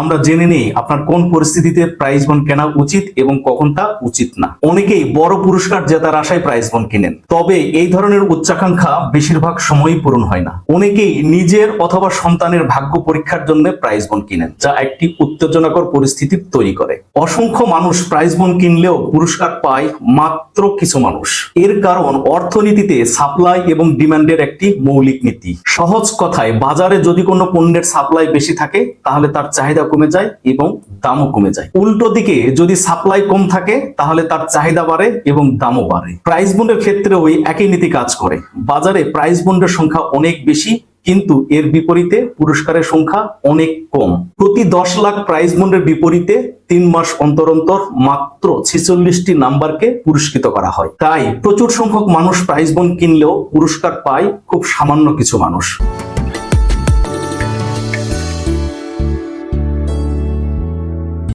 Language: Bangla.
আমরা জেনে নেই আপনার কোন পরিস্থিতিতে প্রাইজ বন্ড কেনা উচিত এবং কখনটা উচিত না। অনেকেই বড় পুরস্কার জেতার আশায় প্রাইজ বন্ড কিনেন, তবে এই ধরনের উচ্চাকাঙ্ক্ষা বেশিরভাগ সময়ই পূরণ হয় না। অনেকেই নিজের অথবা সন্তানের ভাগ্য পরীক্ষার জন্য প্রাইজ বন্ড কিনেন, যা একটি উত্তেজনাকর পরিস্থিতি তৈরি করে। অসংখ্য মানুষ প্রাইজ বন্ড কিনলেও পুরস্কার পায় মাত্র কিছু মানুষ। এর কারণ অর্থনীতিতে সাপ্লাই এবং ডিমান্ডের একটি মৌলিক নীতি। সহজ কথায়, বাজারে যদি কোনো পণ্যের সাপ্লাই বেশি থাকে তাহলে তার চাহিদা কমে যায় এবং দামও কমে যায়। উল্টো দিকে যদি সাপ্লাই কম থাকে তাহলে তার চাহিদা বাড়ে এবং দামও বাড়ে। প্রাইজ বন্ডের ক্ষেত্রে ওই একই নীতি কাজ করে। বাজারে প্রাইজ বন্ডের সংখ্যা অনেক বেশি, কিন্তু এর বিপরীতে পুরস্কারের সংখ্যা অনেক কম। প্রতি 10 লাখ প্রাইজ বন্ডের বিপরীতে 3 মাস অন্তর অন্তর মাত্র 46টি নাম্বারকে পুরস্কৃত করা হয়। তাই প্রচুর সংখ্যক মানুষ প্রাইজ বন্ড কিনলেও পুরস্কার পায় খুব সামান্য কিছু মানুষ।